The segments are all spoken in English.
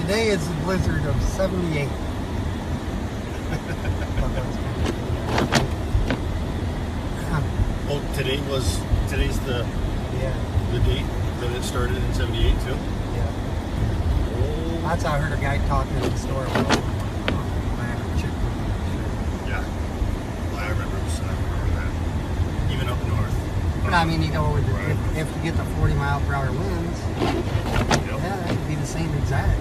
today is a blizzard of 78. Oh, today's the date that it started in 78 too? Yeah. Oh. That's how I heard a guy talking in the store about yeah. Well, I remember that. Even up north. But I mean, you know, if you get the 40-mile-per-hour winds, yeah, it would be the same exact.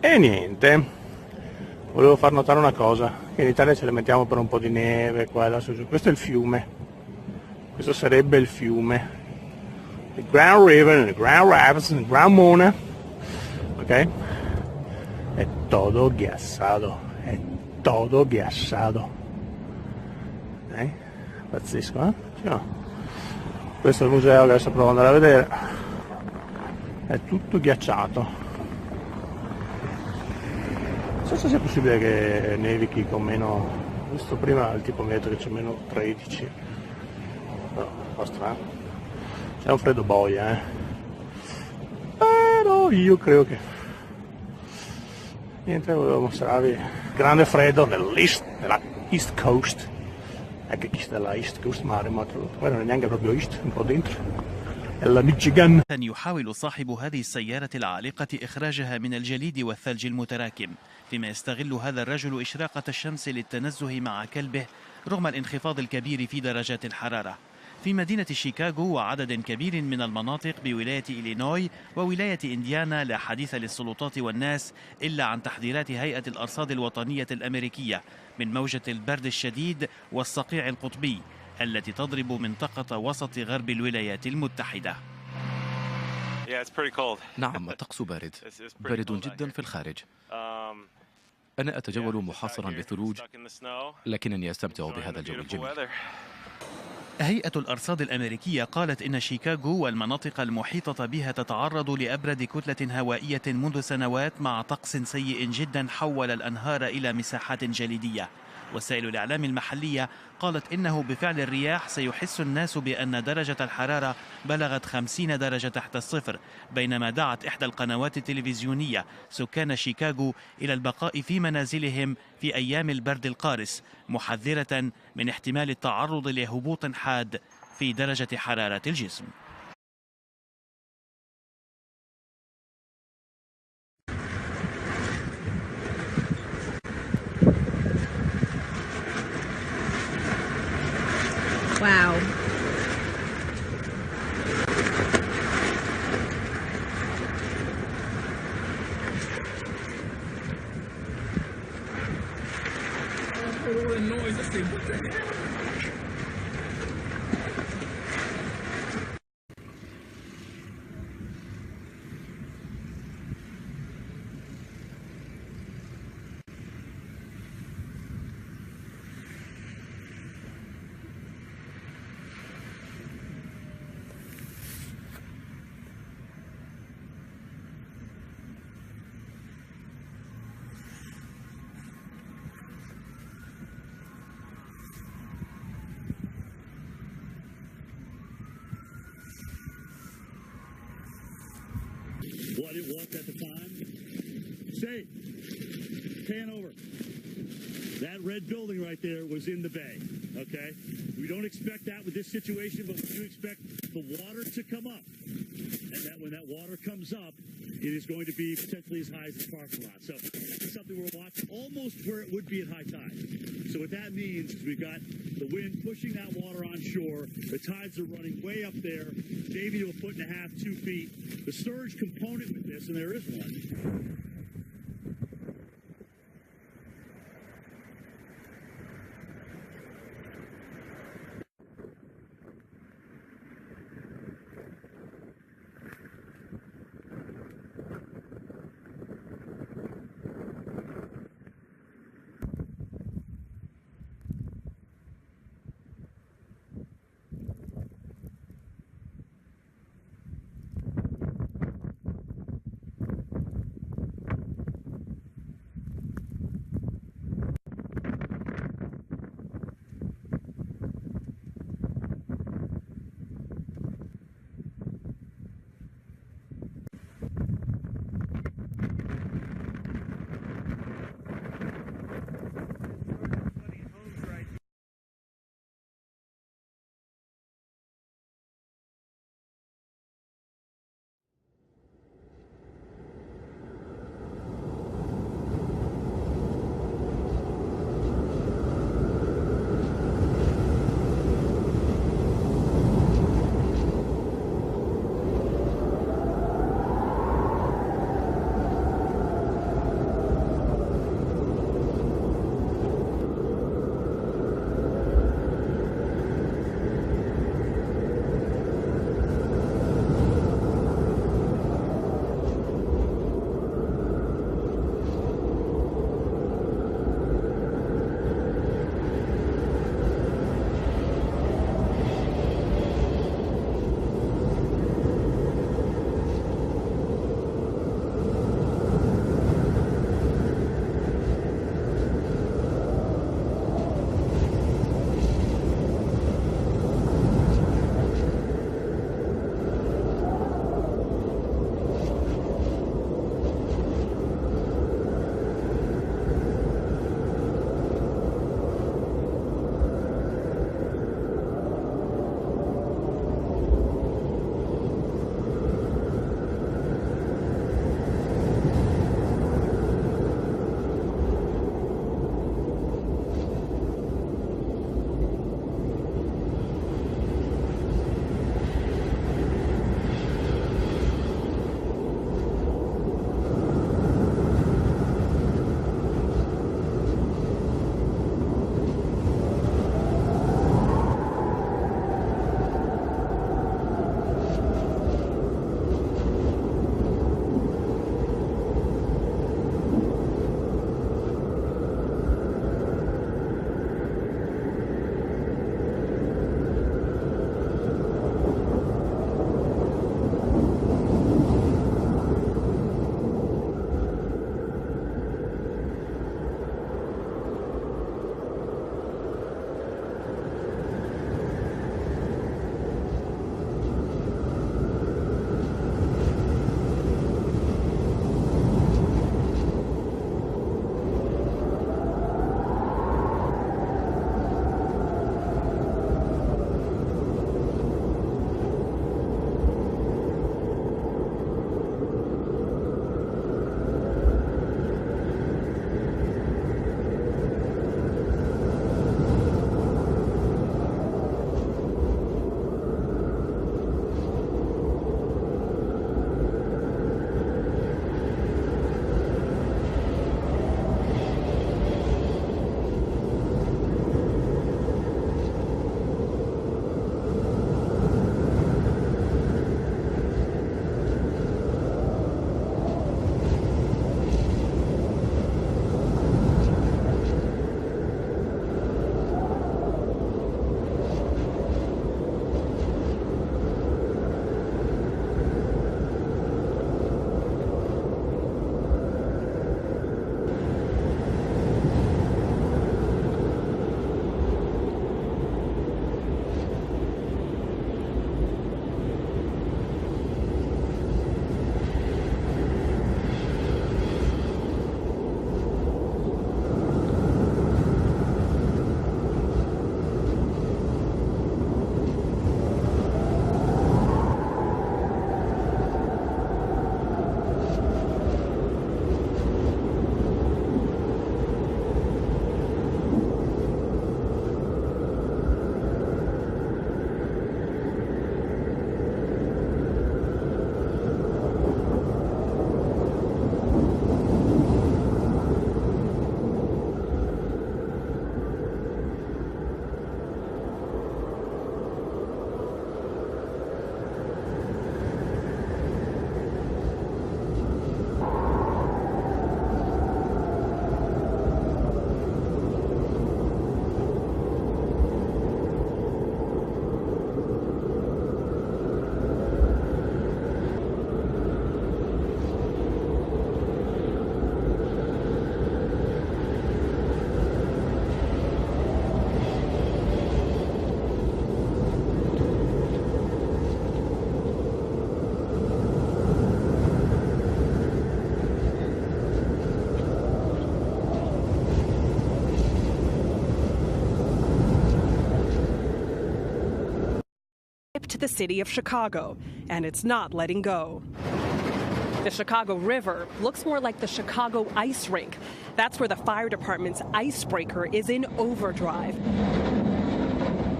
E niente, volevo far notare una cosa, che in Italia ce le mettiamo per un po' di neve, qua, là, su, giù. Questo è il fiume, questo sarebbe il fiume, il Grand River, il Grand Rapids, il Grand Mona, ok? È todo ghiacciato, pazzesco, eh? Sì, no? Questo è il museo che adesso provo ad andare a vedere, è tutto ghiacciato. Non so se sia possibile che nevichi con meno, ho visto prima il tipo metro che c'è meno 13, però un po' strano, c'è un freddo boia, però io credo che, niente, volevo mostrarvi grande freddo nella East Coast, anche chi sta alla East Coast mare, ma poi non è neanche proprio East, un po' dentro. يحاول صاحب هذه السيارة العالقة إخراجها من الجليد والثلج المتراكم، فيما يستغل هذا الرجل إشراقة الشمس للتنزه مع كلبه رغم الانخفاض الكبير في درجات الحرارة. في مدينة شيكاغو وعدد كبير من المناطق بولاية إلينوي وولاية إنديانا لا حديث للسلطات والناس إلا عن تحذيرات هيئة الأرصاد الوطنية الأمريكية من موجة البرد الشديد والصقيع القطبي التي تضرب منطقة وسط غرب الولايات المتحدة. نعم، الطقس بارد جدا في الخارج. أنا أتجول محاصرا بالثلوج، لكنني أستمتع بهذا الجو الجميل. هيئة الأرصاد الأمريكية قالت إن شيكاغو والمناطق المحيطة بها تتعرض لأبرد كتلة هوائية منذ سنوات مع طقس سيء جدا حول الأنهار إلى مساحات جليدية. وسائل الإعلام المحلية قالت إنه بفعل الرياح سيحس الناس بأن درجة الحرارة بلغت 50 درجة تحت الصفر، بينما دعت إحدى القنوات التلفزيونية سكان شيكاغو إلى البقاء في منازلهم في أيام البرد القارس، محذرة من احتمال التعرض لهبوط حاد في درجة حرارة الجسم. Wow. What it was at the time? Say, pan over. That red building right there was in the bay, okay? We don't expect that with this situation, but we do expect the water to come up. And that when that water comes up, it is going to be potentially as high as the parking lot. So that's something we're watching almost where it would be at high tide. So what that means is we've got the wind pushing that water on shore. The tides are running way up there, maybe to 1.5 feet, 2 feet. The surge component with this, and there is one. to the city of Chicago, and it's not letting go. The Chicago River looks more like the Chicago ice rink. That's where the fire department's icebreaker is in overdrive,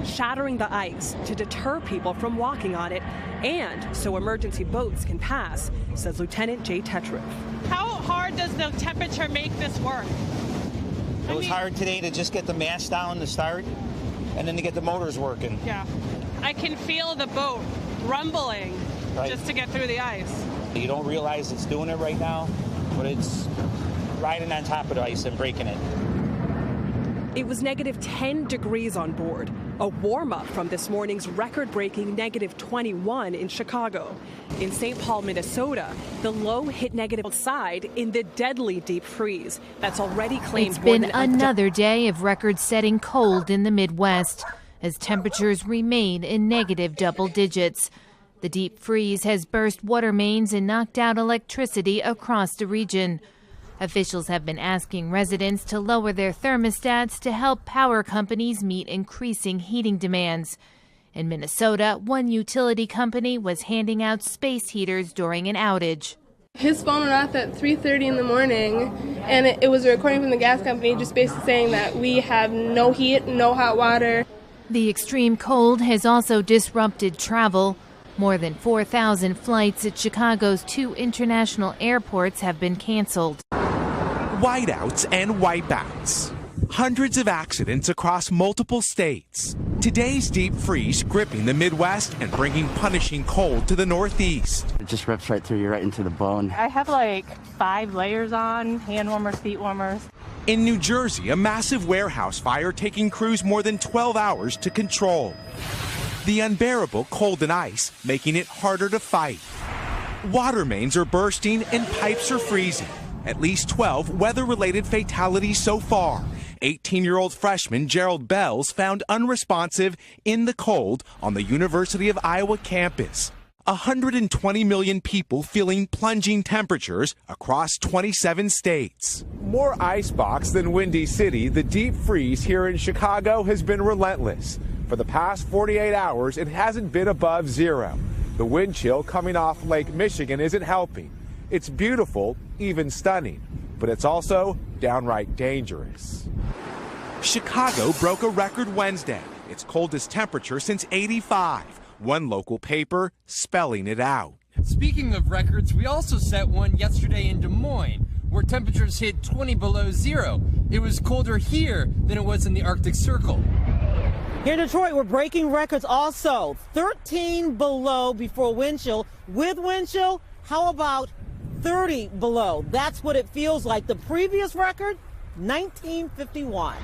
shattering the ice to deter people from walking on it and so emergency boats can pass, says Lieutenant Jay Tetriff. How hard does the temperature make this work? It was hard today to just get the mast down to start and then to get the motors working. Yeah. I can feel the boat rumbling just to get through the ice. You don't realize it's doing it right now, but it's riding on top of the ice and breaking it. It was negative 10 degrees on board, a warm-up from this morning's record-breaking negative 21 in Chicago. In St. Paul, Minnesota, the low hit negative outside in the deadly deep freeze that's already claimed. It's been another day of record-setting cold in the Midwest as temperatures remain in negative double digits. The deep freeze has burst water mains and knocked out electricity across the region. Officials have been asking residents to lower their thermostats to help power companies meet increasing heating demands. In Minnesota, one utility company was handing out space heaters during an outage. His phone went off at 3:30 in the morning, and it was a recording from the gas company just basically saying that we have no heat, no hot water. The extreme cold has also disrupted travel. More than 4,000 flights at Chicago's 2 international airports have been canceled. Whiteouts and wipeouts. Hundreds of accidents across multiple states. Today's deep freeze gripping the Midwest and bringing punishing cold to the Northeast. It just rips right through you, right into the bone. I have like 5 layers on, hand warmers, feet warmers. In New Jersey, a massive warehouse fire taking crews more than 12 hours to control. The unbearable cold and ice making it harder to fight. Water mains are bursting and pipes are freezing. At least 12 weather-related fatalities so far. 18-year-old freshman Gerald Bells found unresponsive in the cold on the University of Iowa campus. 120 million people feeling plunging temperatures across 27 states. More icebox than Windy City, the deep freeze here in Chicago has been relentless. For the past 48 hours, it hasn't been above zero. The wind chill coming off Lake Michigan isn't helping. It's beautiful, even stunning, but it's also downright dangerous. Chicago broke a record Wednesday, its coldest temperature since '85. One local paper spelling it out. Speaking of records, we also set one yesterday in Des Moines, where temperatures hit 20 below zero. It was colder here than it was in the Arctic Circle. Here in Detroit, we're breaking records also. 13 below before wind chill. With wind chill, how about 30 below? That's what it feels like. The previous record, 1951.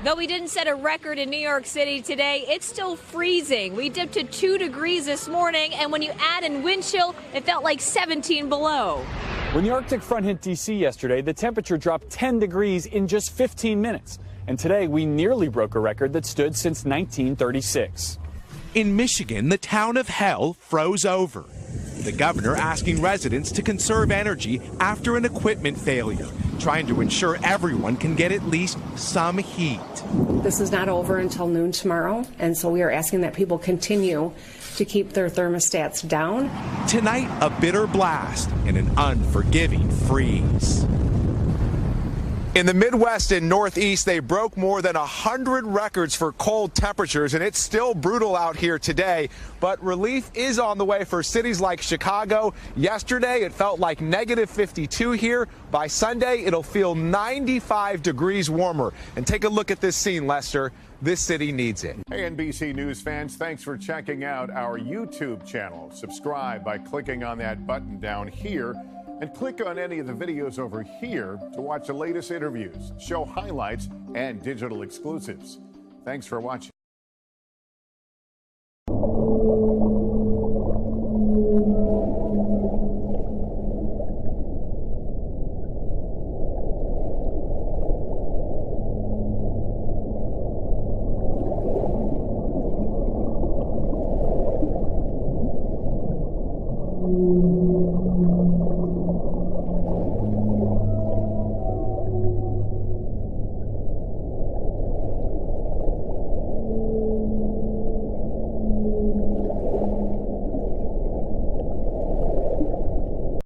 Though we didn't set a record in New York City today, it's still freezing. We dipped to 2 degrees this morning, and when you add in wind chill, it felt like 17 below. When the Arctic front hit D.C. yesterday, the temperature dropped 10 degrees in just 15 minutes. And today, we nearly broke a record that stood since 1936. In Michigan, the town of Hell froze over. The governor asking residents to conserve energy after an equipment failure, trying to ensure everyone can get at least some heat. This is not over until noon tomorrow, and so we are asking that people continue to keep their thermostats down. Tonight, a bitter blast and an unforgiving freeze. In the Midwest and Northeast, they broke more than 100 records for cold temperatures, and it's still brutal out here today. But relief is on the way for cities like Chicago. Yesterday, it felt like negative 52 here. By Sunday, it'll feel 95 degrees warmer. And take a look at this scene, Lester. This city needs it. Hey, NBC News fans, thanks for checking out our YouTube channel. Subscribe by clicking on that button down here. And click on any of the videos over here to watch the latest interviews, show highlights, and digital exclusives. Thanks for watching.